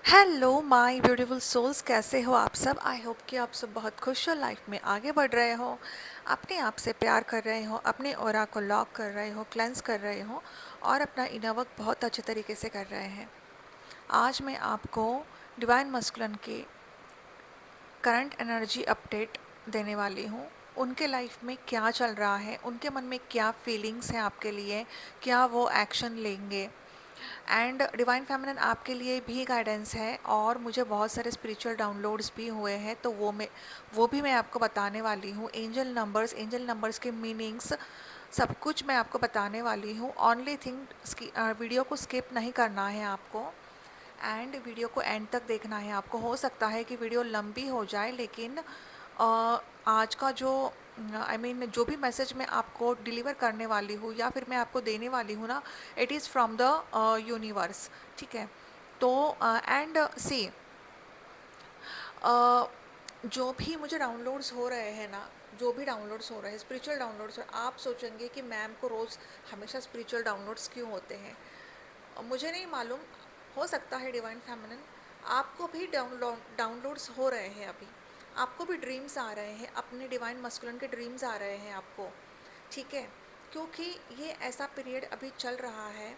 Hello my beautiful souls, कैसे हो आप सब। आई होप कि आप सब बहुत खुश हो, लाइफ में आगे बढ़ रहे हो, अपने आप से प्यार कर रहे हो, अपने ऑरा को लॉक कर रहे हो, क्लेंस कर रहे हो और अपना इनर वर्क बहुत अच्छे तरीके से कर रहे हैं। आज मैं आपको डिवाइन मस्कुलिन की करंट एनर्जी अपडेट देने वाली हूँ। उनके लाइफ में क्या चल रहा है, उनके मन में क्या फीलिंग्स हैं आपके लिए, क्या वो एक्शन लेंगे। एंड डिवाइन फेमिनिन आपके लिए भी गाइडेंस है और मुझे बहुत सारे स्पिरिचुअल डाउनलोड्स भी हुए हैं, तो वो भी मैं आपको बताने वाली हूँ। एंजल नंबर्स के मीनिंग्स सब कुछ मैं आपको बताने वाली हूँ। ओनली थिंग वीडियो को स्किप नहीं करना है आपको एंड वीडियो को एंड तक देखना है आपको। हो सकता है कि वीडियो लंबी हो जाए, लेकिन आज का जो जो भी मैसेज मैं आपको डिलीवर करने वाली हूँ या फिर मैं आपको देने वाली हूँ ना, it is from the universe. ठीक है, तो एंड सी जो भी मुझे डाउनलोड्स हो रहे हैं ना, जो भी डाउनलोड्स हो रहे हैं, स्पिरिचुअल डाउनलोड्स, आप सोचेंगे कि मैम को रोज़ हमेशा स्पिरिचुअल डाउनलोड्स क्यों होते हैं। मुझे नहीं मालूम, हो सकता है डिवाइन फेमिनिन आपको भी डाउनलोड्स हो रहे हैं अभी, आपको भी ड्रीम्स आ रहे हैं, अपने डिवाइन मस्कुलिन के ड्रीम्स आ रहे हैं आपको। ठीक है, क्योंकि ये ऐसा पीरियड अभी चल रहा है।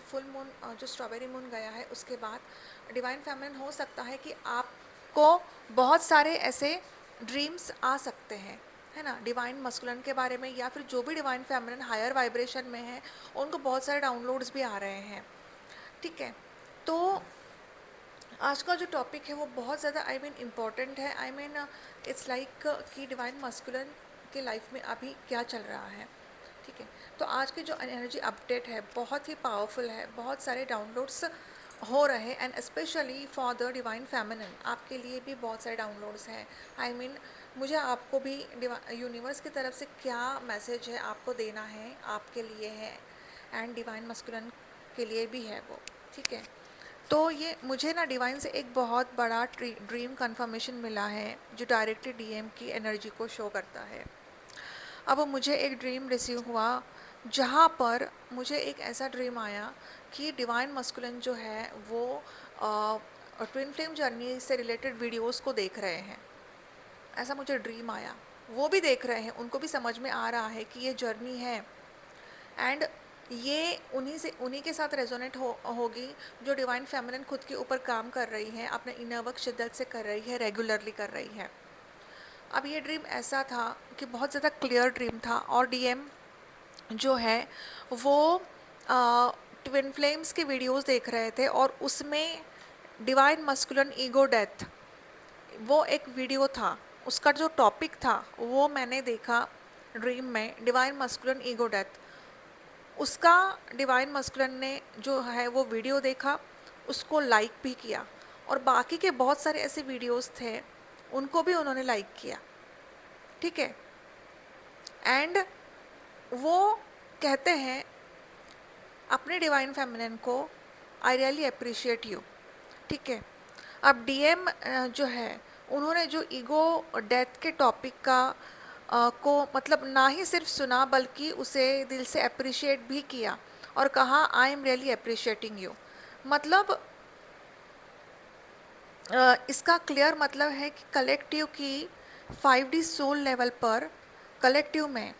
फुल मून, जो स्ट्रॉबेरी मून गया है उसके बाद डिवाइन फेमिनिन हो सकता है कि आपको बहुत सारे ऐसे ड्रीम्स आ सकते हैं, है ना, डिवाइन मस्कुलिन के बारे में, या फिर जो भी डिवाइन फेमिनिन हायर वाइब्रेशन में है उनको बहुत सारे डाउनलोड्स भी आ रहे हैं। ठीक है, तो आज का जो टॉपिक है वो बहुत ज़्यादा इम्पॉर्टेंट है। इट्स लाइक कि डिवाइन मस्कुलिन के लाइफ में अभी क्या चल रहा है। ठीक है, तो आज की जो एनर्जी अपडेट है बहुत ही पावरफुल है, बहुत सारे डाउनलोड्स हो रहे हैं and specially for the divine feminine आपके लिए भी बहुत सारे डाउनलोड्स हैं। मुझे आपको भी यूनिवर्स की तरफ से क्या मैसेज है आपको देना है, आपके लिए है एंड डिवाइन मस्कुलिन के लिए भी है वो। ठीक है, तो ये मुझे ना डिवाइन से एक बहुत बड़ा ड्रीम कंफर्मेशन मिला है जो डायरेक्टली डीएम की एनर्जी को शो करता है। अब मुझे एक ड्रीम रिसीव हुआ जहाँ पर मुझे एक ऐसा ड्रीम आया कि डिवाइन मस्कुलिन जो है वो ट्विन फ्लेम जर्नी से रिलेटेड वीडियोस को देख रहे हैं। ऐसा मुझे ड्रीम आया, वो भी देख रहे हैं, उनको भी समझ में आ रहा है कि ये जर्नी है एंड ये उन्हीं के साथ रेजोनेट होगी जो डिवाइन फेमिनिन खुद के ऊपर काम कर रही है, अपने इनर वर्क शिद्दत से कर रही है, रेगुलरली कर रही है। अब ये ड्रीम ऐसा था कि बहुत ज़्यादा क्लियर ड्रीम था और डीएम जो है वो ट्विन फ्लेम्स के वीडियोस देख रहे थे और उसमें डिवाइन मस्कुलिन ईगो डेथ वो एक वीडियो था, उसका जो टॉपिक था वो मैंने देखा ड्रीम में, डिवाइन मस्कुलिन ईगो डेथ। उसका डिवाइन मस्कुलिन ने जो है वो वीडियो देखा, उसको लाइक भी किया और बाकी के बहुत सारे ऐसे वीडियोस थे उनको भी उन्होंने लाइक किया। ठीक है, एंड वो कहते हैं अपने डिवाइन फेमिनिन को, आई रियली अप्रिशिएट यू। ठीक है, अब डीएम जो है उन्होंने जो ईगो डेथ के टॉपिक का को मतलब ना ही सिर्फ सुना बल्कि उसे दिल से अप्रिशिएट भी किया और कहा I am really appreciating you. मतलब इसका क्लियर मतलब है कि कलेक्टिव की 5D सोल लेवल पर, कलेक्टिव में,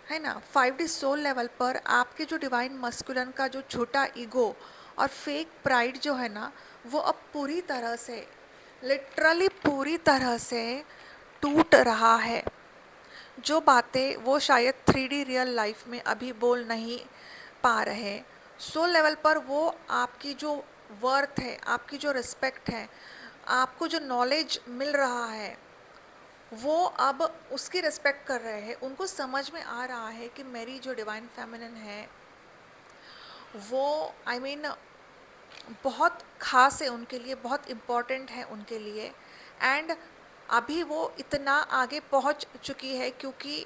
है ना, 5D सोल लेवल पर आपके जो डिवाइन मस्कुलिन का जो छोटा ईगो और फेक प्राइड जो है ना, वो अब पूरी तरह से, लिटरली पूरी तरह से टूट रहा है। जो बातें वो शायद 3D रियल लाइफ में अभी बोल नहीं पा रहे, सोल लेवल पर वो आपकी जो वर्थ है, आपकी जो रिस्पेक्ट है, आपको जो नॉलेज मिल रहा है, वो अब उसकी रिस्पेक्ट कर रहे हैं। उनको समझ में आ रहा है कि मेरी जो डिवाइन फेमिनिन है वो बहुत खास है उनके लिए, बहुत इम्पॉर्टेंट है उनके लिए। एंड अभी वो इतना आगे पहुंच चुकी है क्योंकि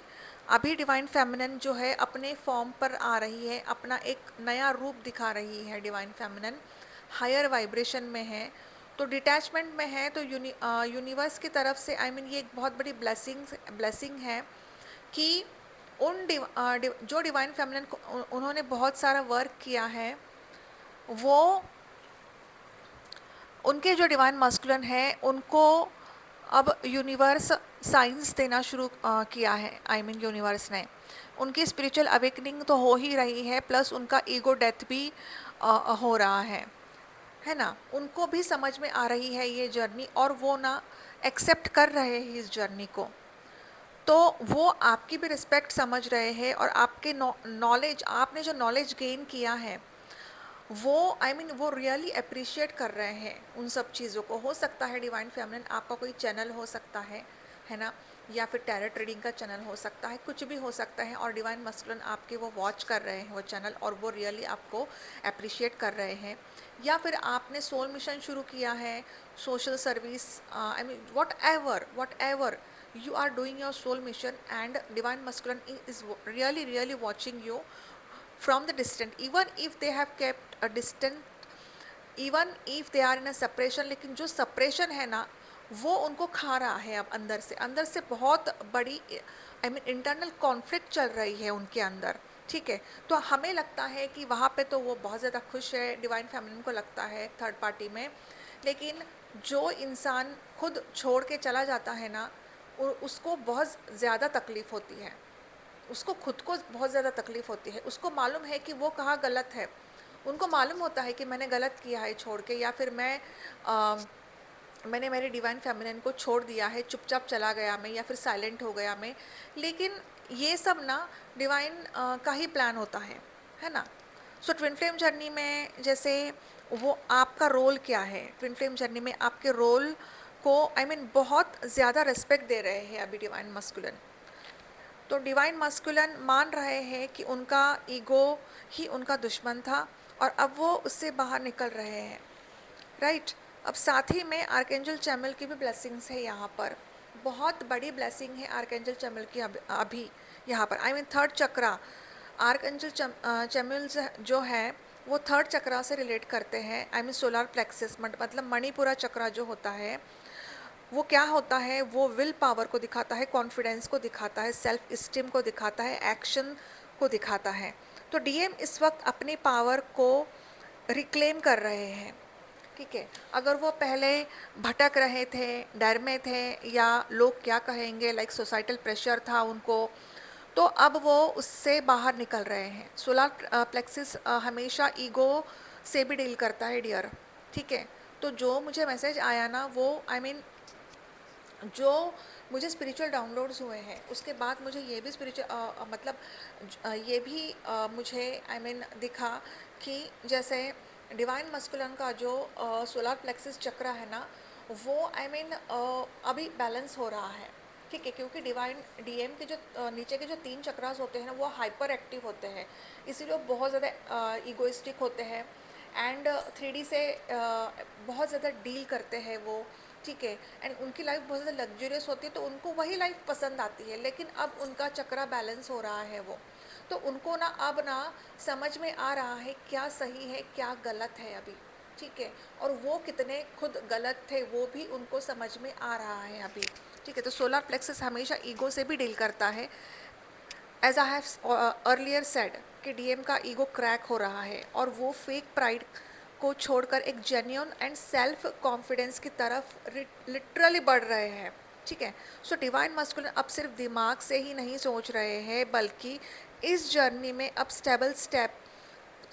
अभी डिवाइन फेमिनिन जो है अपने फॉर्म पर आ रही है, अपना एक नया रूप दिखा रही है। डिवाइन फेमिनिन हायर वाइब्रेशन में है, तो डिटैचमेंट में है, तो यूनिवर्स की तरफ से ये एक बहुत बड़ी ब्लेसिंग है कि जो डिवाइन फेमिनिन को उन्होंने बहुत सारा वर्क किया है वो उनके जो डिवाइन मस्कुलिन है उनको अब यूनिवर्स साइंस देना शुरू किया है। आई मीन यूनिवर्स ने उनकी स्पिरिचुअल अवेकनिंग तो हो ही रही है, प्लस उनका ईगो डेथ भी हो रहा है ना। उनको भी समझ में आ रही है ये जर्नी, और वो ना एक्सेप्ट कर रहे हैं इस जर्नी को। तो वो आपकी भी रिस्पेक्ट समझ रहे हैं, और आपके नॉलेज, आपने जो नॉलेज गेन किया है वो वो रियली अप्रिशिएट कर रहे हैं उन सब चीज़ों को। हो सकता है डिवाइन फेमिनिन आपका कोई चैनल हो सकता है ना, या फिर टैरोट रीडिंग का चैनल हो सकता है, कुछ भी हो सकता है, और डिवाइन मस्कुलिन आपके वो वॉच कर रहे हैं वो चैनल, और वो रियली आपको अप्रिशिएट कर रहे हैं। या फिर आपने सोल मिशन शुरू किया है, social service, what ever you are doing your soul mission, and divine masculine is really watching you from the distant, even if they have kept a distant, even if they are in a separation. लेकिन जो separation है ना वो उनको खा रहा है अब अंदर से बहुत बड़ी इंटरनल कॉन्फ्लिक्ट चल रही है उनके अंदर। ठीक है, तो हमें लगता है कि वहाँ पे तो वो बहुत ज़्यादा खुश है, डिवाइन फेमिनिन को लगता है थर्ड पार्टी में। लेकिन जो इंसान खुद छोड़ के चला जाता है ना उसको बहुत ज़्यादा तकलीफ़ होती है, उसको खुद को बहुत ज़्यादा तकलीफ़ होती है। उसको मालूम है कि वो कहाँ गलत है, उनको मालूम होता है कि मैंने गलत किया है छोड़ के, या फिर मैंने मेरे डिवाइन फेमिनिन को छोड़ दिया है, चुपचाप चला गया मैं, या फिर साइलेंट हो गया मैं। लेकिन ये सब ना डिवाइन का ही प्लान होता है ना। सो ट्विन फ्लेम जर्नी में जैसे वो आपका रोल क्या है, ट्विन फ्लेम जर्नी में आपके रोल को बहुत ज़्यादा रिस्पेक्ट दे रहे हैं अभी डिवाइन मस्कुलिन। तो डिवाइन मस्कुलिन मान रहे हैं कि उनका ईगो ही उनका दुश्मन था, और अब वो उससे बाहर निकल रहे हैं, राइट। अब साथ ही में आर्कएंजल चैमुएल की भी ब्लेसिंग्स है यहाँ पर, बहुत बड़ी ब्लेसिंग है आर्कएंजल चैमुएल की अभी यहाँ पर। थर्ड चक्रा, आर्कएंजल चैमुएल जो है वो थर्ड चक्रा से रिलेट करते हैं। सोलर प्लेक्सिस, मतलब मणिपुरा चक्रा जो होता है वो क्या होता है, वो विल पावर को दिखाता है, कॉन्फिडेंस को दिखाता है, सेल्फ इस्टीम को दिखाता है, एक्शन को दिखाता है। तो डीएम इस वक्त अपनी पावर को रिक्लेम कर रहे हैं। ठीक है, अगर वो पहले भटक रहे थे, डर में थे, या लोग क्या कहेंगे, लाइक सोसाइटल प्रेशर था उनको, तो अब वो उससे बाहर निकल रहे हैं। सोलर प्लेक्सिस हमेशा ईगो से भी डील करता है डियर। ठीक है, तो जो मुझे मैसेज आया ना वो जो मुझे स्पिरिचुअल डाउनलोड्स हुए हैं उसके बाद मुझे ये भी स्पिरिचुअल ये भी मुझे दिखा कि जैसे डिवाइन मस्कुलिन का जो सोलर प्लेक्सिस चक्र है ना वो अभी बैलेंस हो रहा है। ठीक है, क्योंकि डिवाइन डीएम के जो नीचे के जो 3 चक्रास होते हैं ना वो हाइपर एक्टिव होते हैं, इसीलिए वो बहुत ज़्यादा ईगोइस्टिक होते हैं, एंड 3D से बहुत ज़्यादा डील करते हैं वो। ठीक है, एंड उनकी लाइफ बहुत ज़्यादा लग्जरियस होती है, तो उनको वही लाइफ पसंद आती है। लेकिन अब उनका चक्रा बैलेंस हो रहा है वो, तो उनको ना अब ना समझ में आ रहा है क्या सही है क्या गलत है अभी। ठीक है, और वो कितने खुद गलत थे वो भी उनको समझ में आ रहा है अभी। ठीक है, तो सोलर प्लेक्सस हमेशा ईगो से भी डील करता है। As I have earlier said कि डीएम का ईगो क्रैक हो रहा है, और वो फेक प्राइड को छोड़कर एक जेन्युइन एंड सेल्फ कॉन्फिडेंस की तरफ लिटरली बढ़ रहे हैं। ठीक है, सो डिवाइन मस्कुलिन अब सिर्फ दिमाग से ही नहीं सोच रहे हैं, बल्कि इस जर्नी में अब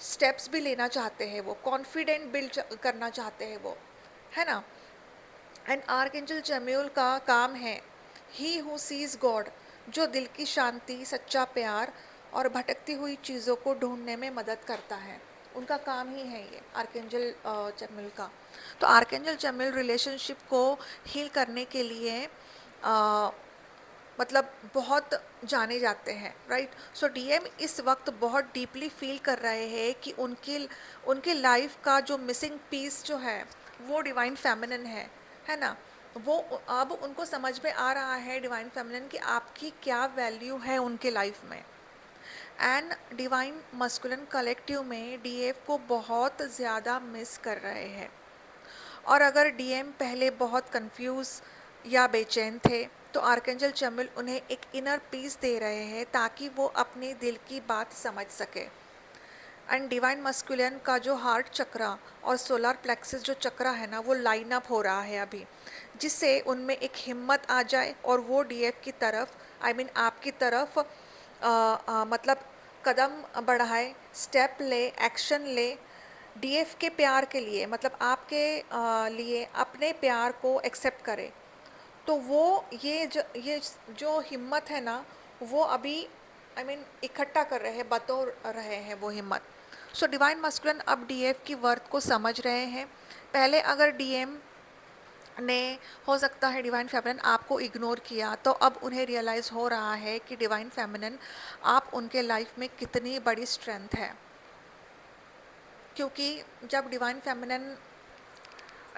स्टेप्स भी लेना चाहते हैं, वो कॉन्फिडेंट बिल्ड करना चाहते हैं वो, है ना। एंड आर्कएंजल जमीउल का काम है ही हु सीज गॉड, जो दिल की शांति, सच्चा प्यार और भटकती हुई चीज़ों को ढूंढने में मदद करता है। उनका काम ही है ये आर्कएंजल जमीउल का। तो आर्कएंजल जमीउल रिलेशनशिप को हील करने के लिए मतलब बहुत जाने जाते हैं, राइट। सो डीएम इस वक्त बहुत डीपली फील कर रहे हैं कि उनके लाइफ का जो मिसिंग पीस जो है वो डिवाइन फेमिनिन है ना। वो अब उनको समझ में आ रहा है डिवाइन फेमिनिन कि आपकी क्या वैल्यू है उनके लाइफ में। एंड डिवाइन मस्कुलिन कलेक्टिव में डीएफ को बहुत ज़्यादा मिस कर रहे हैं। और अगर डीएम पहले बहुत कंफ्यूज या बेचैन थे, तो आर्कएंजल जमील उन्हें एक इनर पीस दे रहे हैं ताकि वो अपने दिल की बात समझ सके। एंड डिवाइन मस्कुलिन का जो हार्ट चक्रा और सोलर प्लेक्सस जो चक्रा है ना, वो लाइन अप हो रहा है अभी, जिससे उनमें एक हिम्मत आ जाए और वो डीएफ की तरफ, आई मीन आपकी तरफ मतलब कदम बढ़ाए, स्टेप ले, एक्शन ले, डीएफ के प्यार के लिए, मतलब आपके लिए अपने प्यार को एक्सेप्ट करे। तो वो ये जो हिम्मत है ना, वो अभी आई मीन इकट्ठा कर रहे हैं, बटोर रहे हैं वो हिम्मत। सो डिवाइन मस्कुलिन अब डीएफ की वर्थ को समझ रहे हैं। पहले अगर डीएम ने, हो सकता है डिवाइन फेमिनिन आपको इग्नोर किया, तो अब उन्हें रियलाइज़ हो रहा है कि डिवाइन फेमिनिन आप उनके लाइफ में कितनी बड़ी स्ट्रेंथ है। क्योंकि जब डिवाइन फेमिनिन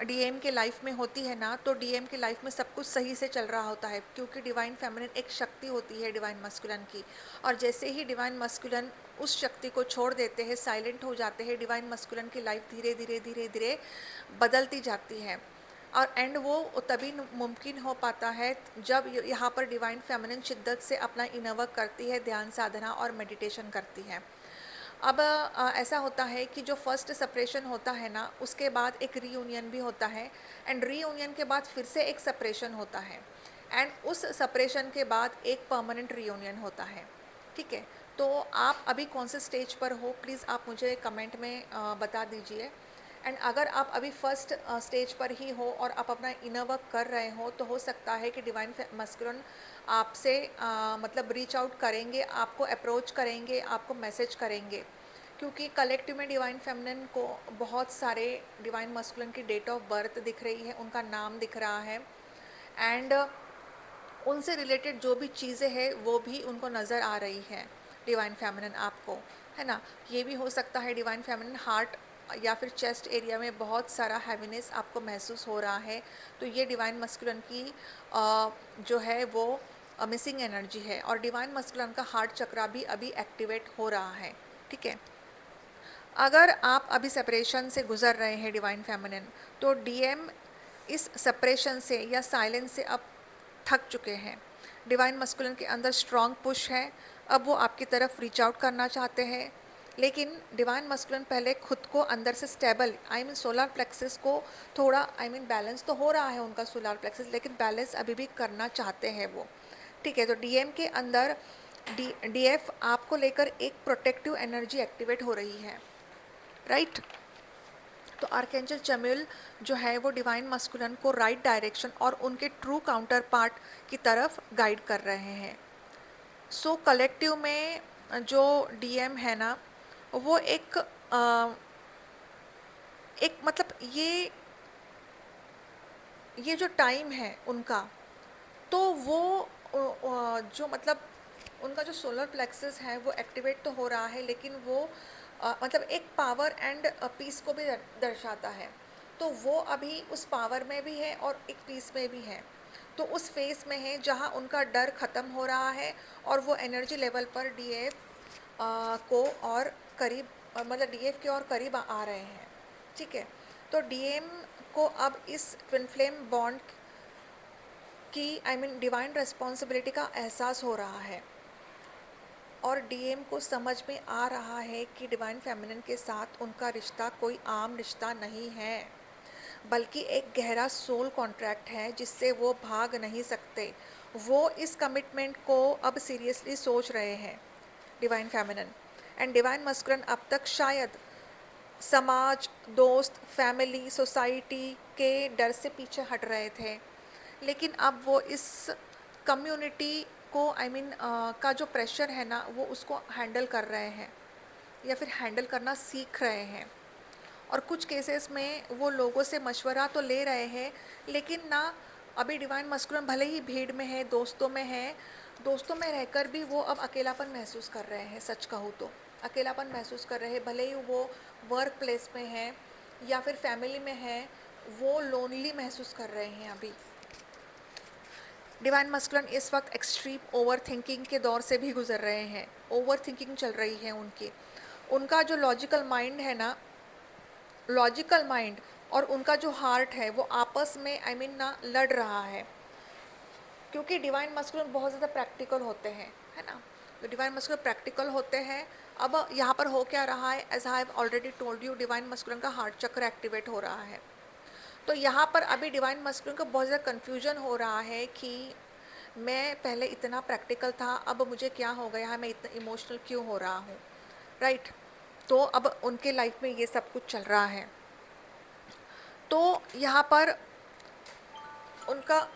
डीएम के लाइफ में होती है ना, तो डीएम की लाइफ में सब कुछ सही से चल रहा होता है, क्योंकि डिवाइन फेमिनिन एक शक्ति होती है डिवाइन मस्कुलिन की। और जैसे ही डिवाइन मस्कुलिन उस शक्ति को छोड़ देते हैं, साइलेंट हो जाते हैं, डिवाइन मस्कुलिन की लाइफ धीरे धीरे धीरे धीरे बदलती जाती है। और एंड वो तभी मुमकिन हो पाता है जब यहाँ पर डिवाइन फेमिनिन शिद्दत से अपना इनर वर्क करती है, ध्यान साधना और मेडिटेशन करती है। अब ऐसा होता है कि जो फर्स्ट सेपरेशन होता है ना, उसके बाद एक रीयूनियन भी होता है, एंड रीयूनियन के बाद फिर से एक सेपरेशन होता है, एंड उस सेपरेशन के बाद एक परमानेंट रीयूनियन होता है। ठीक है, तो आप अभी कौन से स्टेज पर हो, प्लीज़ आप मुझे कमेंट में बता दीजिए। एंड अगर आप अभी फर्स्ट स्टेज पर ही हो और आप अपना इनर वर्क कर रहे हो, तो हो सकता है कि डिवाइन मस्कुलिन आपसे मतलब रीच आउट करेंगे, आपको अप्रोच करेंगे, आपको मैसेज करेंगे, क्योंकि कलेक्टिव में डिवाइन फेमिनिन को बहुत सारे डिवाइन मस्कुलिन की डेट ऑफ बर्थ दिख रही है, उनका नाम दिख रहा है, एंड उनसे रिलेटेड जो भी चीज़ें हैं वो भी उनको नज़र आ रही है डिवाइन फेमिनिन आपको, है ना। ये भी हो सकता है डिवाइन फेमिनिन हार्ट या फिर चेस्ट एरिया में बहुत सारा हैवीनेस आपको महसूस हो रहा है, तो ये डिवाइन मस्कुलिन की जो है वो मिसिंग एनर्जी है, और डिवाइन मस्कुलिन का हार्ट चक्रा भी अभी एक्टिवेट हो रहा है। ठीक है, अगर आप अभी सेपरेशन से गुजर रहे हैं डिवाइन फेमिनिन, तो डीएम इस सेपरेशन से या साइलेंस से अब थक चुके हैं। डिवाइन मस्कुलिन के अंदर स्ट्रॉन्ग पुश है, अब वो आपकी तरफ रीच आउट करना चाहते हैं, लेकिन डिवाइन मस्कुलिन पहले खुद को अंदर से stable, I mean solar plexus को थोड़ा, आई मीन बैलेंस तो हो रहा है उनका सोलर प्लेक्सस, लेकिन बैलेंस अभी भी करना चाहते हैं वो। ठीक है, तो डीएम के अंदर डीएफ आपको लेकर एक प्रोटेक्टिव एनर्जी एक्टिवेट हो रही है, राइट। तो आर्कएंजल चमिल जो है वो डिवाइन मस्कुलिन को राइट डायरेक्शन और उनके ट्रू काउंटर पार्ट की तरफ गाइड कर रहे हैं। सो कलेक्टिव में जो डीएम है ना, वो एक मतलब ये जो टाइम है उनका, तो वो जो मतलब उनका जो सोलर प्लेक्सस है वो एक्टिवेट तो हो रहा है, लेकिन वो मतलब एक पावर एंड पीस को भी दर्शाता है। तो वो अभी उस पावर में भी है और एक पीस में भी है, तो उस फेस में है जहाँ उनका डर ख़त्म हो रहा है, और वो एनर्जी लेवल पर डीएफ को और करीब मतलब डीएफ के और करीब आ रहे हैं। ठीक है, तो डीएम को अब इस ट्विन फ्लेम बॉन्ड की, आई मीन डिवाइन रिस्पॉन्सिबिलिटी का एहसास हो रहा है, और डीएम को समझ में आ रहा है कि डिवाइन फेमिनिन के साथ उनका रिश्ता कोई आम रिश्ता नहीं है, बल्कि एक गहरा सोल कॉन्ट्रैक्ट है जिससे वो भाग नहीं सकते। वो इस कमिटमेंट को अब सीरियसली सोच रहे हैं divine feminine, and divine masculine अब तक शायद समाज, दोस्त, फैमिली, सोसाइटी के डर से पीछे हट रहे थे, लेकिन अब वो इस कम्युनिटी को, आई मीन का जो प्रेशर है ना, वो उसको हैंडल कर रहे हैं या फिर हैंडल करना सीख रहे हैं। और कुछ केसेस में वो लोगों से मशवरा तो ले रहे हैं, लेकिन ना अभी डिवाइन मस्कुलिन भले ही भीड़ में है, दोस्तों में है, दोस्तों में रहकर भी वो अब अकेलापन महसूस कर रहे हैं। सच कहूँ तो अकेलापन महसूस कर रहे हैं, भले ही वो वर्क प्लेस में है या फिर फैमिली में है, वो लोनली महसूस कर रहे हैं अभी। डिवाइन मस्कुलिन इस वक्त एक्सट्रीम ओवर थिंकिंग के दौर से भी गुजर रहे हैं, ओवर थिंकिंग चल रही है उनकी। उनका जो लॉजिकल माइंड है ना, लॉजिकल माइंड और उनका जो हार्ट है वो आपस में, आई मीन ना, लड़ रहा है, क्योंकि डिवाइन मस्कुलिन बहुत ज़्यादा प्रैक्टिकल होते हैं, है ना। तो डिवाइन मस्कुलिन प्रैक्टिकल होते हैं, अब यहाँ पर हो क्या रहा है, as I have already told you, divine masculine का हार्ट चक्र एक्टिवेट हो रहा है। तो यहाँ पर अभी डिवाइन मस्कुलिन को बहुत ज़्यादा कन्फ्यूजन हो रहा है कि मैं पहले इतना प्रैक्टिकल था, अब मुझे क्या हो गया है, मैं इतना इमोशनल क्यों हो रहा हूँ, राइट। तो अब उनके लाइफ में ये सब कुछ चल रहा है। तो यहाँ पर उनका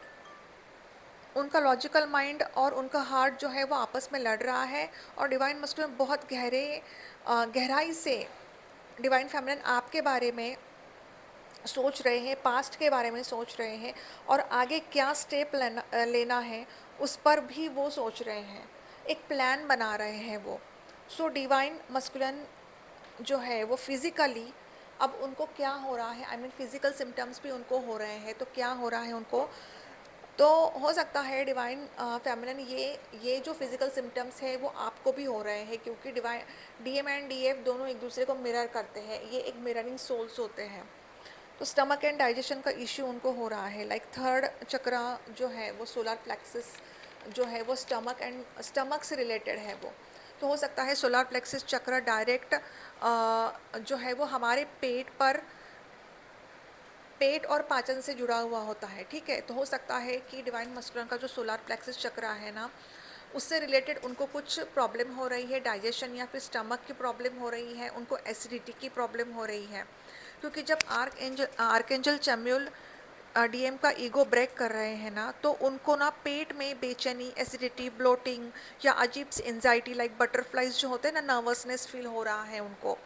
उनका लॉजिकल माइंड और उनका हार्ट जो है वो आपस में लड़ रहा है, और डिवाइन मस्कुलिन बहुत गहराई से डिवाइन फेमिनिन आपके बारे में सोच रहे हैं, पास्ट के बारे में सोच रहे हैं, और आगे क्या स्टेप लेना है उस पर भी वो सोच रहे हैं, एक प्लान बना रहे हैं वो। सो डिवाइन मस्कुलिन जो है वो फिज़िकली अब उनको क्या हो रहा है, आई मीन फिज़िकल सिम्टम्स भी उनको हो रहे हैं, तो क्या हो रहा है उनको, तो हो सकता है डिवाइन फेमिनिन ये जो फिज़िकल सिम्टम्स है वो आपको भी हो रहे हैं, क्योंकि डिवाइन डीएम एंड डीएफ दोनों एक दूसरे को मिरर करते हैं, ये एक मिररिंग सोल्स होते हैं। तो स्टमक एंड डाइजेशन का इश्यू उनको हो रहा है, लाइक थर्ड चक्रा जो है वो सोलर प्लेक्सिस जो है वो स्टमक से रिलेटेड है वो। तो हो सकता है सोलर प्लेक्सिस चक्र डायरेक्ट जो है वो हमारे पेट और पाचन से जुड़ा हुआ होता है, ठीक है। तो हो सकता है कि डिवाइन मस्कुलिन का जो सोलर प्लेक्सिस चक्र है ना, उससे रिलेटेड उनको कुछ प्रॉब्लम हो रही है, डाइजेशन या फिर स्टमक की प्रॉब्लम हो रही है, उनको एसिडिटी की प्रॉब्लम हो रही है, क्योंकि जब आर्कएंजल चैमुएल डीएम का ईगो ब्रेक कर रहे हैं ना, तो उनको ना पेट में बेचैनी, एसिडिटी, ब्लोटिंग या अजीब सी एंजाइटी लाइक बटरफ्लाइज जो होते हैं ना, नर्वसनेस फील हो रहा है उनको।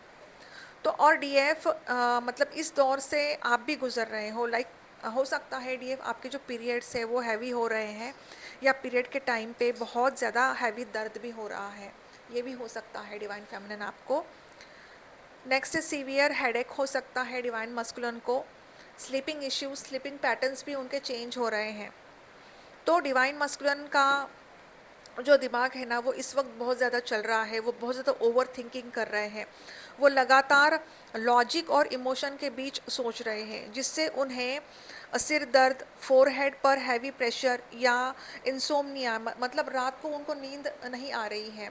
तो और डीएफ मतलब इस दौर से आप भी गुजर रहे हो, लाइक हो सकता है डीएफ आपके जो पीरियड्स है वो हैवी हो रहे हैं, या पीरियड के टाइम पे बहुत ज़्यादा हैवी दर्द भी हो रहा है, ये भी हो सकता है डिवाइन फेमिनिन आपको। नेक्स्ट सीवियर हेडेक हो सकता है डिवाइन मस्कुलिन को। स्लीपिंग इश्यूज, स्लीपिंग पैटर्न्स भी उनके चेंज हो रहे हैं। तो डिवाइन मस्कुलिन का जो दिमाग है ना वो इस वक्त बहुत ज़्यादा चल रहा है, वो बहुत ज़्यादा ओवर थिंकिंग कर रहे हैं, वो लगातार लॉजिक और इमोशन के बीच सोच रहे हैं, जिससे उन्हें सिर दर्द, फोरहेड पर हैवी प्रेशर या इंसोम्निया, मतलब रात को उनको नींद नहीं आ रही है।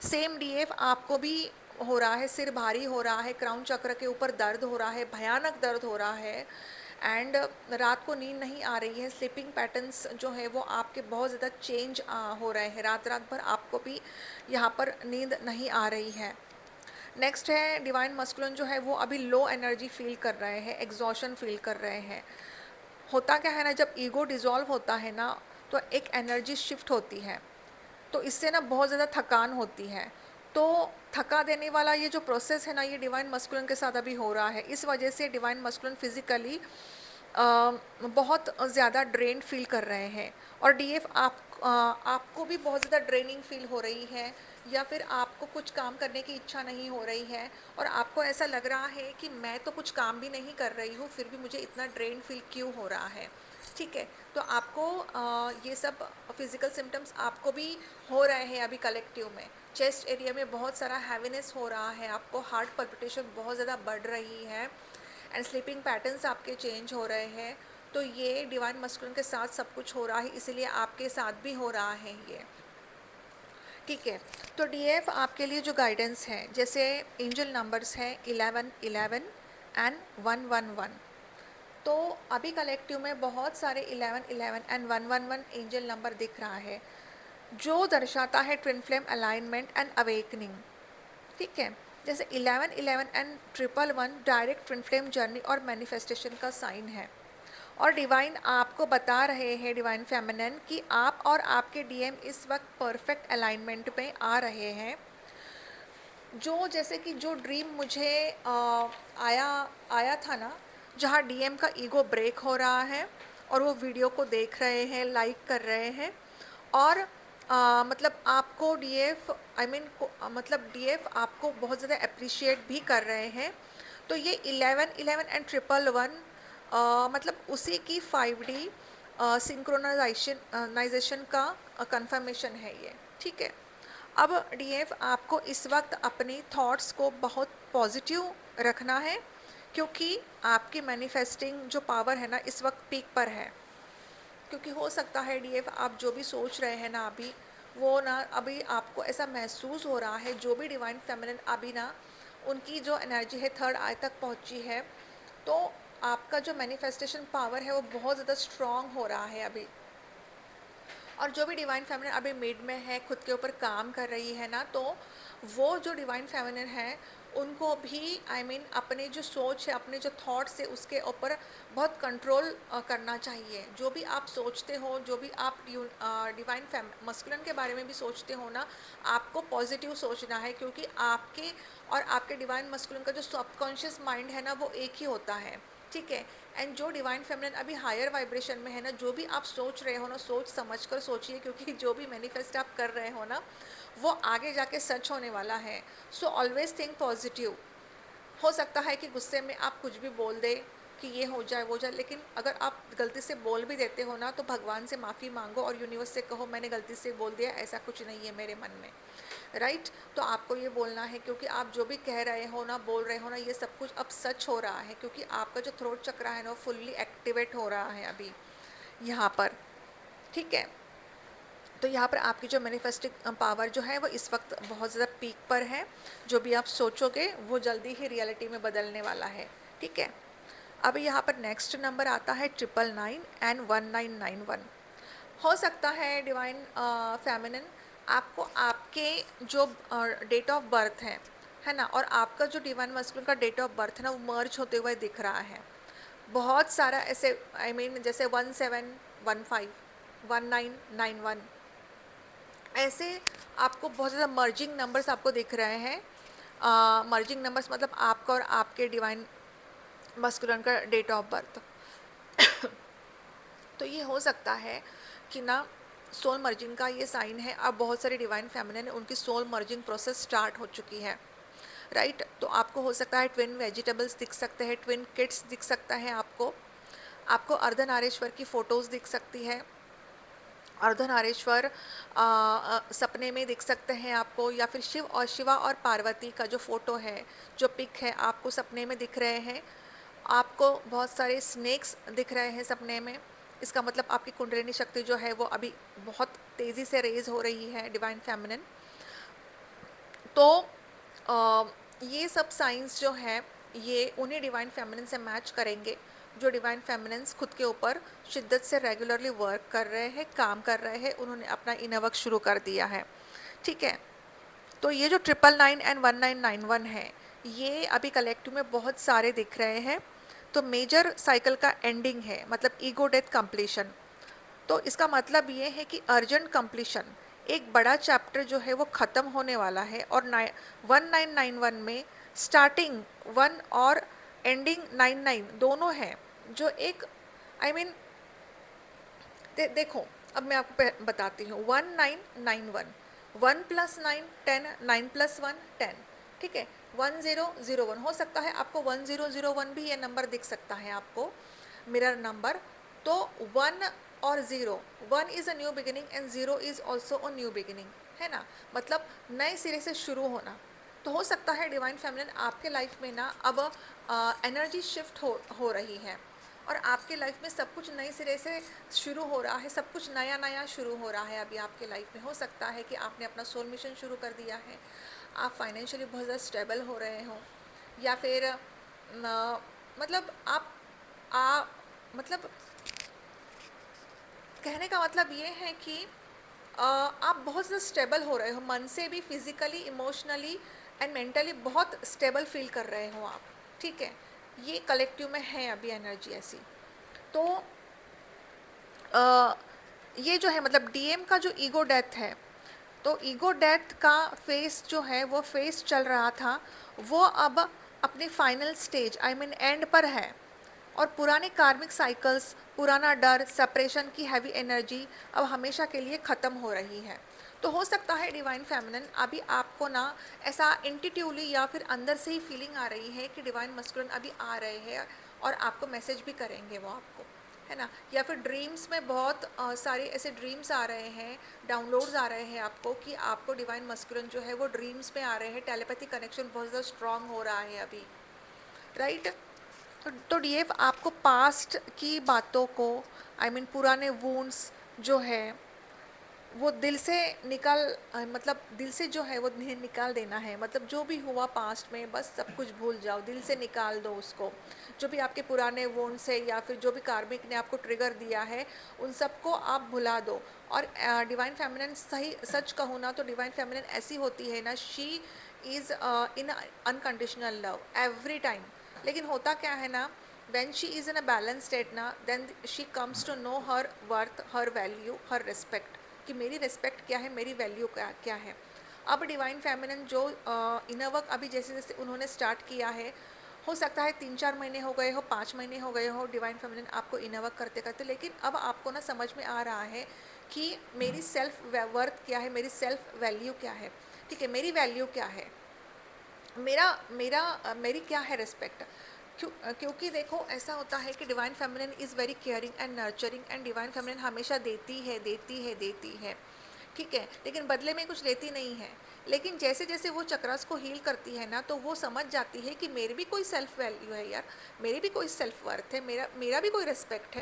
सेम डीएफ आपको भी हो रहा है, सिर भारी हो रहा है, क्राउन चक्र के ऊपर दर्द हो रहा है, भयानक दर्द हो रहा है, एंड रात को नींद नहीं आ रही है, स्लीपिंग पैटर्न्स जो है वो आपके बहुत ज़्यादा चेंज हो रहे हैं, रात रात भर आपको भी यहाँ पर नींद नहीं आ रही है। नेक्स्ट है डिवाइन मस्कुलिन जो है वो अभी लो एनर्जी फील कर रहे हैं, एग्जॉशन फील कर रहे हैं। होता क्या है ना, जब ईगो डिज़ोल्व होता है ना, तो एक एनर्जी शिफ्ट होती है, तो इससे ना बहुत ज़्यादा थकान होती है। तो थका देने वाला ये जो प्रोसेस है ना, ये डिवाइन मस्कुलिन के साथ अभी हो रहा है, इस वजह से डिवाइन मस्कुलिन फिज़िकली बहुत ज़्यादा ड्रेन फील कर रहे हैं, और डीएफ आपको भी बहुत ज़्यादा ड्रेनिंग फील हो रही है, या फिर आपको कुछ काम करने की इच्छा नहीं हो रही है, और आपको ऐसा लग रहा है कि मैं तो कुछ काम भी नहीं कर रही हूँ, फिर भी मुझे इतना ड्रेन फील क्यों हो रहा है, ठीक है। तो आपको ये सब फिज़िकल सिम्टम्स आपको भी हो रहे हैं अभी कलेक्टिव में। चेस्ट एरिया में बहुत सारा हैवीनेस हो रहा है, आपको हार्ट पल्पिटेशन बहुत ज़्यादा बढ़ रही है, एंड स्लीपिंग पैटर्न्स आपके चेंज हो रहे हैं। तो ये डिवाइन मस्कुलिन के साथ सब कुछ हो रहा है, इसलिए आपके साथ भी हो रहा है ये, ठीक है। तो डीएफ आपके लिए जो गाइडेंस है, जैसे एंजल नंबर्स हैं 11 11 एंड 111। तो अभी कलेक्टिव में बहुत सारे 11 11 एंड 111 एंजल नंबर दिख रहा है, जो दर्शाता है twin flame alignment and awakening, ठीक है। जैसे 11 11 and 111 direct twin flame journey और मैनिफेस्टेशन का साइन है, और डिवाइन आपको बता रहे हैं, डिवाइन फेमिनिन, कि आप और आपके डीएम इस वक्त परफेक्ट अलाइनमेंट में आ रहे हैं। जो जैसे कि जो ड्रीम मुझे आया आया था ना, जहाँ डीएम का ईगो ब्रेक हो रहा है, और वो वीडियो को देख रहे हैं, लाइक कर रहे हैं, और मतलब आपको डीएफ मतलब डीएफ आपको बहुत ज़्यादा अप्रिशिएट भी कर रहे हैं। तो ये 11 11 एंड 111 मतलब उसी की 5D सिंक्रोनाइजेशन का कंफर्मेशन है ये, ठीक है। अब डीएफ आपको इस वक्त अपनी थॉट्स को बहुत पॉजिटिव रखना है, क्योंकि आपकी मैनिफेस्टिंग जो पावर है ना इस वक्त पीक पर है, क्योंकि हो सकता है डीएफ आप जो भी सोच रहे हैं ना अभी, वो ना अभी आपको ऐसा महसूस हो रहा है, जो भी डिवाइन फेमिनिन अभी ना उनकी जो एनर्जी है थर्ड आई तक पहुंची है, तो आपका जो मैनिफेस्टेशन पावर है वो बहुत ज़्यादा स्ट्रांग हो रहा है अभी। और जो भी डिवाइन फेमिनिन अभी मिड में है, खुद के ऊपर काम कर रही है ना, तो वो जो डिवाइन फेमिनिन है उनको भी अपने जो सोच है, अपने जो थॉट्स है उसके ऊपर बहुत कंट्रोल करना चाहिए। जो भी आप सोचते हो, जो भी आप डिवाइन मस्कुलिन के बारे में भी सोचते हो ना, आपको पॉजिटिव सोचना है, क्योंकि आपके और आपके डिवाइन मस्कुलिन का जो सबकॉन्शियस माइंड है ना वो एक ही होता है, ठीक है। एंड जो डिवाइन फेमिनिन अभी हायर वाइब्रेशन में है ना, जो भी आप सोच रहे हो ना, सोच समझ कर सोचिए, क्योंकि जो भी मैनिफेस्ट आप कर रहे हो ना वो आगे जाके सच होने वाला है। So always think positive. हो सकता है कि गुस्से में आप कुछ भी बोल दे कि ये हो जाए वो जाए, लेकिन अगर आप गलती से बोल भी देते हो ना, तो भगवान से माफ़ी मांगो और यूनिवर्स से कहो मैंने गलती से बोल दिया, ऐसा कुछ नहीं है मेरे मन में, राइट। तो आपको ये बोलना है, क्योंकि आप जो भी कह रहे हो ना, बोल रहे हो ना, ये सब कुछ अब सच हो रहा है, क्योंकि आपका जो थ्रोट चक्र है ना वो फुल्ली एक्टिवेट हो रहा है अभी यहाँ पर, ठीक है। तो यहाँ पर आपकी जो मैनिफेस्टिंग पावर जो है वो इस वक्त बहुत ज़्यादा पीक पर है। जो भी आप सोचोगे वो जल्दी ही रियलिटी में बदलने वाला है, ठीक है। अब यहाँ पर नेक्स्ट नंबर आता है 999 एंड 1991। हो सकता है डिवाइन फेमिनिन आपको आपके जो डेट ऑफ बर्थ है ना, और आपका जो डिवाइन मस्कुलिन का डेट ऑफ बर्थ है ना, वो मर्ज होते हुए दिख रहा है। बहुत सारा ऐसे जैसे 1715 1991, ऐसे आपको बहुत ज़्यादा मर्जिंग नंबर्स आपको दिख रहे हैं। मर्जिंग नंबर्स मतलब आपका और आपके डिवाइन मस्कुलिन का डेट ऑफ बर्थ। तो ये हो सकता है कि ना सोल मर्जिंग का ये साइन है। अब बहुत सारे डिवाइन फेमिनिन उनकी सोल मर्जिंग प्रोसेस स्टार्ट हो चुकी है, राइट। तो आपको हो सकता है ट्विन वेजिटेबल्स दिख सकते हैं, ट्विन किड्स दिख सकता है आपको, आपको अर्धनारीश्वर की फ़ोटोज़ दिख सकती है। अर्धनारीश्वर सपने में दिख सकते हैं आपको, या फिर शिव और शिवा और पार्वती का जो फ़ोटो है, जो पिक है, आपको सपने में दिख रहे हैं। आपको बहुत सारे स्नेक्स दिख रहे हैं सपने में। इसका मतलब आपकी कुंडलिनी शक्ति जो है वो अभी बहुत तेज़ी से रेज हो रही है, डिवाइन फेमिनिन। तो ये सब साइंस जो है ये उन्हीं डिवाइन फेमिनिन से मैच करेंगे जो डिवाइन फेमिनिन्स खुद के ऊपर शिद्दत से रेगुलरली वर्क कर रहे हैं, काम कर रहे हैं, उन्होंने अपना इनर वर्क शुरू कर दिया है, ठीक है। तो ये जो 999 एंड 1991 है, ये अभी कलेक्टिव में बहुत सारे दिख रहे हैं। तो मेजर साइकिल का एंडिंग है, मतलब ईगो डेथ कंप्लीशन। तो इसका मतलब ये है कि अर्जेंट कंप्लीशन, एक बड़ा चैप्टर जो है वो ख़त्म होने वाला है। और 1991 में स्टार्टिंग 1 और एंडिंग 99 दोनों हैं, जो एक आई I मीन mean, देखो, अब मैं आपको बताती हूँ। 1991, 1 + 9 10, 9 + 1 10, ठीक है। 1001 हो सकता है आपको 1001 भी ये नंबर दिख सकता है आपको, मिरर नंबर। तो 1 और 0, 1 is a new beginning and 0 is also a new beginning, है ना, मतलब नए सिरे से शुरू होना। तो हो सकता है डिवाइन फेमिनिन आपके लाइफ में ना अब एनर्जी शिफ्ट हो रही है, और आपके लाइफ में सब कुछ नए सिरे से शुरू हो रहा है, सब कुछ नया नया शुरू हो रहा है अभी आपके लाइफ में। हो सकता है कि आपने अपना सोल मिशन शुरू कर दिया है, आप फाइनेंशियली बहुत ज़्यादा स्टेबल हो रहे हो, या फिर मतलब आ मतलब कहने का मतलब ये है कि आप बहुत ज़्यादा स्टेबल हो रहे हो, मन से भी, फिजिकली, इमोशनली एंड मेंटली बहुत स्टेबल फील कर रहे हो आप, ठीक है। ये कलेक्टिव में है अभी एनर्जी ऐसी। तो अ, ये जो है मतलब डीएम का जो ईगो डेथ है, तो ईगो डेथ का फेस जो है वो फेस चल रहा था, वो अब अपने फाइनल स्टेज एंड पर है। और पुराने कार्मिक साइकिल्स, पुराना डर, सेपरेशन की हैवी एनर्जी अब हमेशा के लिए ख़त्म हो रही है। तो हो सकता है डिवाइन फेमिनिन अभी आपको ना ऐसा इंटिट्यूवली या फिर अंदर से ही फीलिंग आ रही है कि डिवाइन मस्कुलिन अभी आ रहे हैं और आपको मैसेज भी करेंगे वो आपको, है ना। या फिर ड्रीम्स में बहुत सारे ऐसे ड्रीम्स आ रहे हैं, डाउनलोड्स आ रहे हैं आपको, कि आपको डिवाइन मस्कुलिन जो है वो ड्रीम्स में आ रहे हैं। टेलीपैथी कनेक्शन बहुत ज़्यादा स्ट्रांग हो रहा है अभी, राइट। तो डीएफ आपको पास्ट की बातों को पुराने वूंड्स जो है वो दिल से मतलब दिल से जो है वो निकाल देना है, मतलब जो भी हुआ पास्ट में बस सब कुछ भूल जाओ, दिल से निकाल दो उसको। जो भी आपके पुराने वोंड्स है या फिर जो भी कार्मिक ने आपको ट्रिगर दिया है, उन सबको आप भुला दो। और डिवाइन फेमिनिन, सही सच कहूँ ना तो डिवाइन फेमिनिन ऐसी होती है ना, she is in unconditional love every time. लेकिन होता क्या है ना, when she is in a balanced state ना, then she comes to know her worth, her value, her respect, कि मेरी रिस्पेक्ट क्या है, मेरी वैल्यू क्या क्या है। अब डिवाइन फेमिनिन जो इनर वर्क अभी जैसे जैसे उन्होंने स्टार्ट किया है, हो सकता है 3-4 महीने हो गए हो, 5 महीने हो गए हो डिवाइन फेमिनिन आपको इनर वर्क करते करते, लेकिन अब आपको ना समझ में आ रहा है कि मेरी सेल्फ वर्थ क्या है, मेरी सेल्फ वैल्यू क्या है। ठीक है, मेरी वैल्यू क्या है, मेरा मेरा मेरी क्या है रिस्पेक्ट। क्योंकि देखो ऐसा होता है कि divine feminine is very caring and nurturing, and divine feminine हमेशा देती है देती है देती है। ठीक है, लेकिन बदले में कुछ लेती नहीं है। लेकिन जैसे जैसे वो चक्रास को हील करती है ना, तो वो समझ जाती है कि मेरी भी कोई सेल्फ वैल्यू है यार, मेरी भी कोई सेल्फ वर्थ है, मेरा मेरा भी कोई रिस्पेक्ट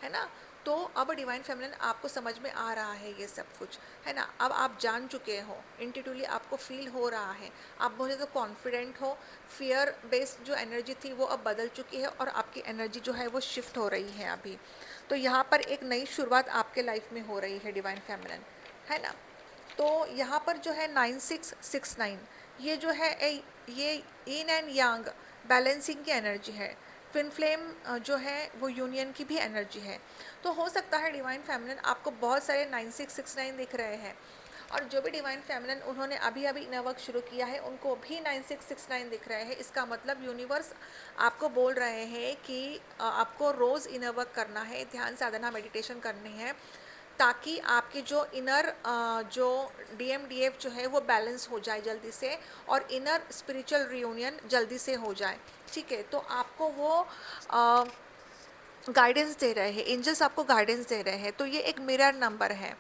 है ना। तो अब डिवाइन फेमिनिन आपको समझ में आ रहा है ये सब कुछ, है ना। अब आप जान चुके हो, इंट्यूटिवली आपको फील हो रहा है, आप बहुत ज़्यादा कॉन्फिडेंट हो। फियर बेस्ड जो एनर्जी थी वो अब बदल चुकी है, और आपकी एनर्जी जो है वो शिफ्ट हो रही है अभी। तो यहाँ पर एक नई शुरुआत आपके लाइफ में हो रही है डिवाइन फेमिनिन, है ना। तो यहाँ पर जो है 9669, ये जो है ये इन एंड यांग बैलेंसिंग की एनर्जी है। ट्विन फ्लेम जो है वो यूनियन की भी एनर्जी है। तो हो सकता है डिवाइन फेमिनिन आपको बहुत सारे 9669 दिख रहे हैं, और जो भी डिवाइन फेमिनिन उन्होंने अभी अभी इनर वर्क शुरू किया है उनको भी 9669 दिख रहे हैं। इसका मतलब यूनिवर्स आपको बोल रहे हैं कि आपको रोज़ इनर वर्क करना है, ध्यान साधना मेडिटेशन करनी है, ताकि आपकी जो इनर जो डीएमडीएफ जो है वो बैलेंस हो जाए जल्दी से, और इनर स्पिरिचुअल रियूनियन जल्दी से हो जाए। ठीक है, तो आपको वो गाइडेंस दे रहे हैं, एंजल्स आपको गाइडेंस दे रहे हैं। तो ये एक मिरर नंबर है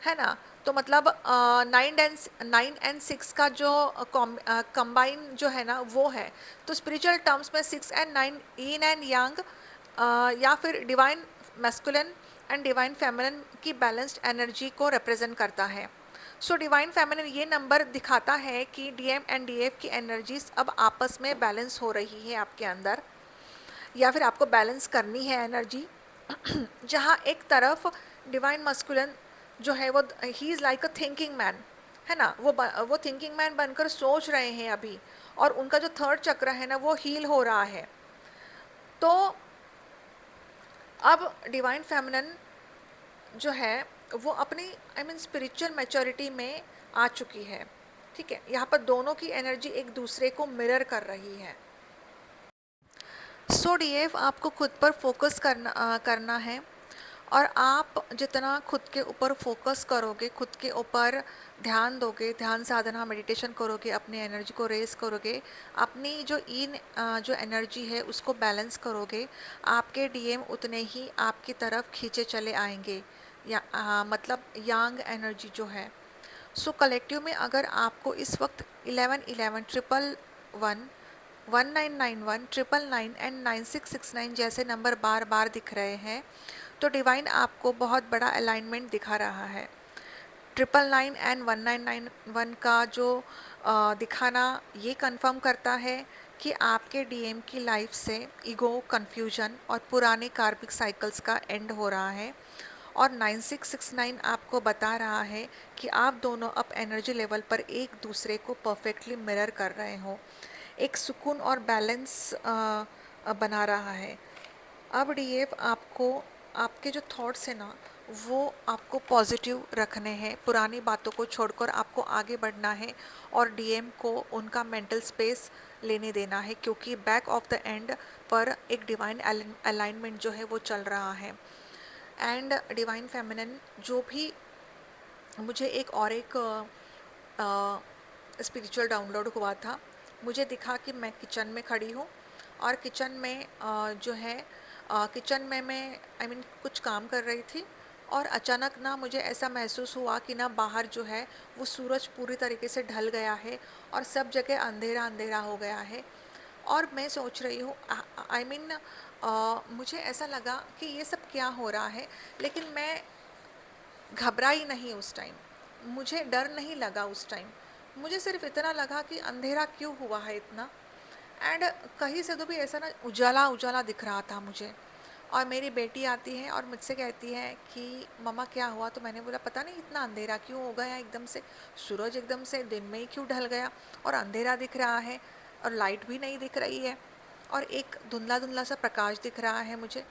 ना। तो मतलब 9 एंड 6 का जो कंबाइन जो है ना वो है। तो स्पिरिचुअल टर्म्स में 6 एंड 9 yin एंड यांग, या फिर divine masculine and divine feminine की बैलेंस्ड एनर्जी को रिप्रेजेंट करता है। सो डिवाइन फेमिनिन ये नंबर दिखाता है कि डीएम एंड डीएफ की एनर्जीज अब आपस में बैलेंस हो रही है आपके अंदर, या फिर आपको बैलेंस करनी है एनर्जी। जहाँ एक तरफ डिवाइन मस्कुलिन जो है वो he is like a thinking man, है ना। वो थिंकिंग मैन बनकर सोच रहे हैं अभी, और उनका जो थर्ड चक्र है ना वो हील हो रहा है। तो अब डिवाइन फेमिनिन जो है वो अपनी स्पिरिचुअल मैच्योरिटी में आ चुकी है। ठीक है, यहाँ पर दोनों की एनर्जी एक दूसरे को मिरर कर रही है। सो डीएफ आपको खुद पर फोकस करना है, और आप जितना खुद के ऊपर फोकस करोगे, खुद के ऊपर ध्यान दोगे, ध्यान साधना मेडिटेशन करोगे, अपनी एनर्जी को रेस करोगे, अपनी जो जो एनर्जी है उसको बैलेंस करोगे, आपके डीएम उतने ही आपकी तरफ खींचे चले आएंगे, या मतलब यांग एनर्जी जो है। सो कलेक्टिव में अगर आपको इस वक्त 1111 111 1991 999 एंड 9669 जैसे नंबर बार बार दिख रहे हैं, तो डिवाइन आपको बहुत बड़ा अलाइनमेंट दिखा रहा है। 999 एंड 1991 का जो दिखाना ये कंफर्म करता है कि आपके डीएम की लाइफ से ईगो, कंफ्यूजन और पुराने कार्मिक साइकिल्स का एंड हो रहा है। और 9669 आपको बता रहा है कि आप दोनों अब एनर्जी लेवल पर एक दूसरे को परफेक्टली मिरर कर रहे हो, एक सुकून और बैलेंस बना रहा है। अब डीएफ आपको आपके जो थॉट्स हैं ना वो आपको पॉजिटिव रखने हैं, पुरानी बातों को छोड़कर आपको आगे बढ़ना है, और डीएम को उनका मेंटल स्पेस लेने देना है, क्योंकि बैक ऑफ द एंड पर एक डिवाइन अलाइनमेंट जो है वो चल रहा है। एंड डिवाइन फेमिनिन जो भी मुझे एक स्पिरिचुअल डाउनलोड हुआ था, मुझे दिखा कि मैं किचन में खड़ी हूँ, और किचन में जो है किचन में मैं कुछ काम कर रही थी, और अचानक ना मुझे ऐसा महसूस हुआ कि ना बाहर जो है वो सूरज पूरी तरीके से ढल गया है, और सब जगह अंधेरा अंधेरा हो गया है। और मैं सोच रही हूँ मुझे ऐसा लगा कि ये सब क्या हो रहा है, लेकिन मैं घबराई नहीं उस टाइम, मुझे डर नहीं लगा उस टाइम। मुझे सिर्फ इतना लगा कि अंधेरा क्यों हुआ है इतना, एंड कहीं से तो भी ऐसा ना उजाला उजाला दिख रहा था मुझे। और मेरी बेटी आती है और मुझसे कहती है कि मम्मा क्या हुआ, तो मैंने बोला पता नहीं इतना अंधेरा क्यों हो गया एकदम से, सूरज एकदम से दिन में ही क्यों ढल गया और अंधेरा दिख रहा है और लाइट भी नहीं दिख रही है और एक धुंधला धुंधला सा प्रकाश दिख रहा है मुझे।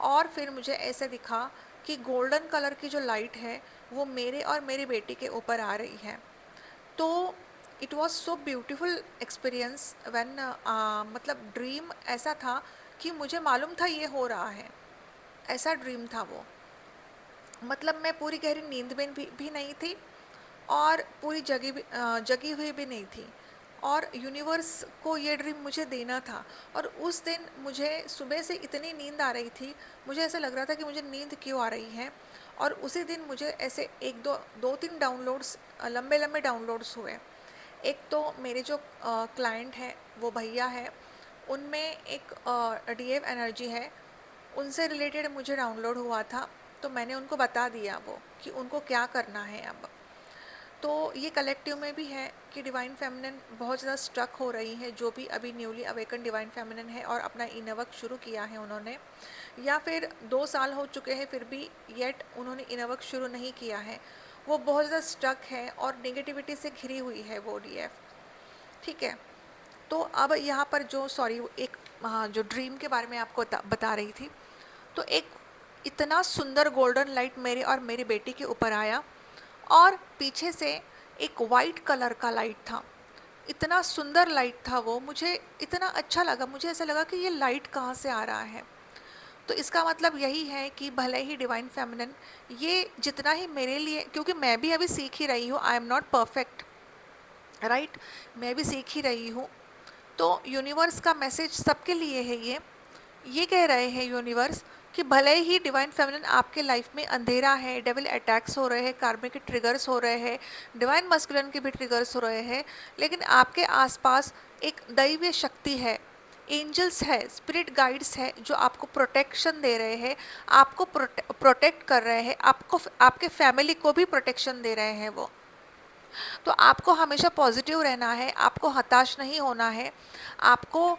और फिर मुझे ऐसे दिखा कि गोल्डन कलर की जो लाइट है वो मेरे और मेरी बेटी के ऊपर आ रही है। तो it was so beautiful experience when, मतलब ड्रीम ऐसा था कि मुझे मालूम था ये हो रहा है, ऐसा ड्रीम था वो। मतलब मैं पूरी गहरी नींद में भी नहीं थी और पूरी जगी हुई भी नहीं थी, और यूनिवर्स को ये ड्रीम मुझे देना था। और उस दिन मुझे सुबह से इतनी नींद आ रही थी, मुझे ऐसा लग रहा था कि मुझे नींद क्यों आ रही है। और उसी दिन मुझे ऐसे एक दो दो तीन डाउनलोड्स, लंबे लंबे डाउनलोड्स हुए। एक तो मेरे जो क्लाइंट हैं वो भैया है, उनमें एक डीएव एनर्जी है, उनसे रिलेटेड मुझे डाउनलोड हुआ था। तो मैंने उनको बता दिया वो कि उनको क्या करना है अब। तो ये कलेक्टिव में भी है कि डिवाइन फेमिनिन बहुत ज़्यादा स्ट्रक हो रही है, जो भी अभी न्यूली अवेकन डिवाइन फेमिनिन है और अपना इनर वर्क शुरू किया है उन्होंने, या फिर 2 साल हो चुके हैं फिर भी येट उन्होंने इनर वर्क शुरू नहीं किया है, वो बहुत ज़्यादा स्ट्रक है और नेगेटिविटी से घिरी हुई है वो डीएफ। ठीक है। तो अब यहाँ पर जो सॉरी एक जो ड्रीम के बारे में आपको बता रही थी, तो एक इतना सुंदर गोल्डन लाइट मेरे और मेरी बेटी के ऊपर आया और पीछे से एक वाइट कलर का लाइट था। इतना सुंदर लाइट था वो, मुझे इतना अच्छा लगा, मुझे ऐसा लगा कि ये लाइट कहाँ से आ रहा है। तो इसका मतलब यही है कि भले ही डिवाइन फेमिनिन ये जितना ही मेरे लिए, क्योंकि मैं भी अभी सीख ही रही हूँ, I am not perfect, right, मैं भी सीख ही रही हूँ। तो यूनिवर्स का मैसेज सबके लिए है ये कह रहे हैं यूनिवर्स कि भले ही डिवाइन फेमिनिन आपके लाइफ में अंधेरा है, डेविल अटैक्स हो रहे हैं, कार्मिक के ट्रिगर्स हो रहे हैं, डिवाइन मस्कुलिन के भी ट्रिगर्स हो रहे हैं, लेकिन आपके आसपास एक दैवीय शक्ति है, एंजल्स है, स्पिरिट गाइड्स है, जो आपको प्रोटेक्शन दे रहे हैं, आपको प्रोटेक्ट कर रहे हैं, आपको आपके फैमिली को भी प्रोटेक्शन दे रहे हैं वो। तो आपको हमेशा पॉजिटिव रहना है, आपको हताश नहीं होना है, आपको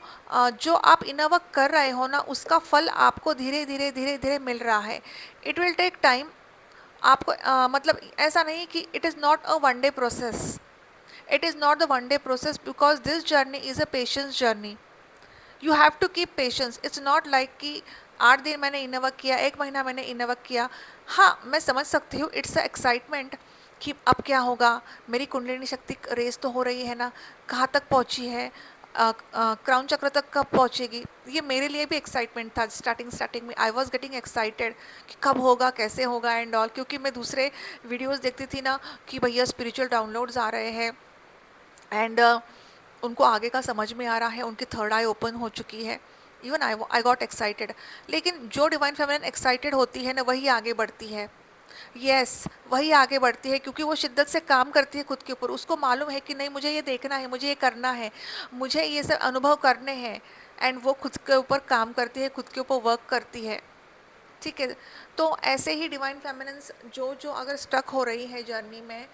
जो आप इनर वर्क कर रहे हो ना उसका फल आपको धीरे धीरे धीरे धीरे मिल रहा है। It will take time. आपको मतलब ऐसा नहीं कि it is not a one day process, it is not the one day process, because this journey is a patience journey. You have to keep patience. It's not like कि 8 दिन मैंने inner work किया, 1 महीना मैंने inner work किया। हाँ, मैं समझ सकती हूँ, इट्स अ एक्साइटमेंट कि अब क्या होगा, मेरी कुंडलिनी शक्ति रेस तो हो रही है ना, कहाँ तक पहुँची है, क्राउन चक्र तक कब पहुँचेगी। ये मेरे लिए भी एक्साइटमेंट था। स्टार्टिंग में आई वॉज गेटिंग एक्साइटेड कि कब होगा, कैसे होगा एंड ऑल, क्योंकि मैं दूसरे वीडियोज़ देखती थी ना कि भैया स्पिरिचुअल डाउनलोड्स आ रहे हैं एंड उनको आगे का समझ में आ रहा है, उनकी थर्ड आई ओपन हो चुकी है। Even I got excited. लेकिन जो डिवाइन फेमिनिन एक्साइटेड होती है ना वही आगे बढ़ती है। यस, वही आगे बढ़ती है, क्योंकि वो शिद्दत से काम करती है खुद के ऊपर। उसको मालूम है कि नहीं, मुझे ये देखना है, मुझे ये करना है, मुझे ये सब अनुभव करने हैं, एंड वो खुद के ऊपर काम करती है, खुद के ऊपर वर्क करती है। ठीक है। तो ऐसे ही डिवाइन फेमिनिन्स जो जो अगर स्टक हो रही है जर्नी में,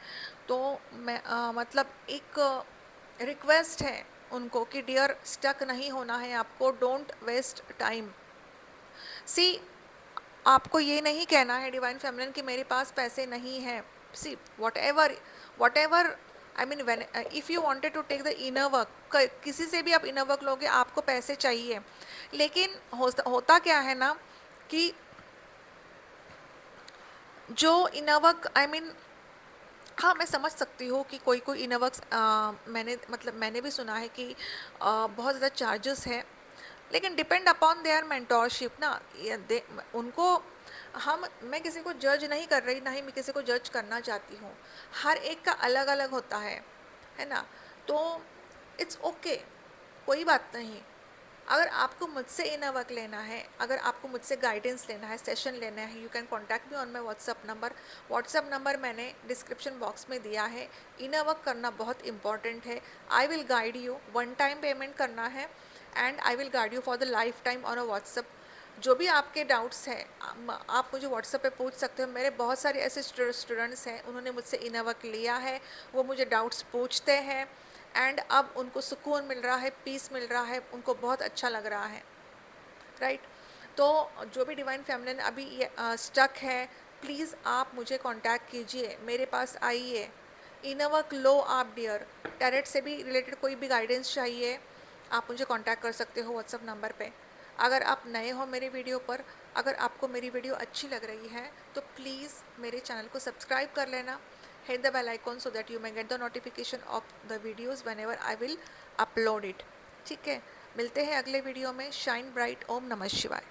तो मैं मतलब एक रिक्वेस्ट है उनको कि डियर, स्टक नहीं होना है आपको, डोंट वेस्ट टाइम। सी, आपको ये नहीं कहना है डिवाइन फेमिनिन कि मेरे पास पैसे नहीं हैं। See, whatever I mean when if you wanted to take the inner work, किसी से भी आप इनर वर्क लोगे आपको पैसे चाहिए। लेकिन होता क्या है ना कि जो इनर वर्क आई मीन, हाँ मैं समझ सकती हूँ कि कोई कोई इनर वर्क्स, मैंने भी सुना है कि बहुत ज़्यादा चार्जेस है, लेकिन डिपेंड अपॉन देयर मेंटोरशिप ना। उनको हम, मैं किसी को जज नहीं कर रही, ना ही मैं किसी को जज करना चाहती हूँ। हर एक का अलग अलग होता है ना। तो इट्स ओके, कोई बात नहीं। अगर आपको मुझसे इनर वर्क लेना है, अगर आपको मुझसे गाइडेंस लेना है, सेशन लेना है, you can contact me on my WhatsApp number मैंने डिस्क्रिप्शन बॉक्स में दिया है। इनर वर्क करना बहुत इंपॉर्टेंट है। I will guide you, one time payment करना है and I will guide you for the life time on a WhatsApp. जो भी आपके डाउट्स हैं आप मुझे व्हाट्सएप पे पूछ सकते हो। मेरे बहुत सारे ऐसे स्टूडेंट्स हैं, उन्होंने मुझसे इनवर्क लिया है, वो मुझे डाउट्स पूछते हैं एंड अब उनको सुकून मिल रहा है, पीस मिल रहा है, उनको बहुत अच्छा लग रहा है, राइट। तो जो भी डिवाइन फेमिनिन अभी ये स्टक है, प्लीज़ आप मुझे कांटेक्ट कीजिए, मेरे पास आइए। इनवर्क लो आप डियर, टैरेट से भी रिलेटेड कोई भी गाइडेंस चाहिए आप मुझे कांटेक्ट कर सकते हो व्हाट्सअप नंबर पे। अगर आप नए हो मेरे वीडियो पर, अगर आपको मेरी वीडियो अच्छी लग रही है तो प्लीज़ मेरे चैनल को सब्सक्राइब कर लेना, hit the bell icon so that you may get the notification of the videos whenever I will upload it। ठीक है, मिलते हैं अगले वीडियो में। शाइन ब्राइट, ओम नमः शिवाय।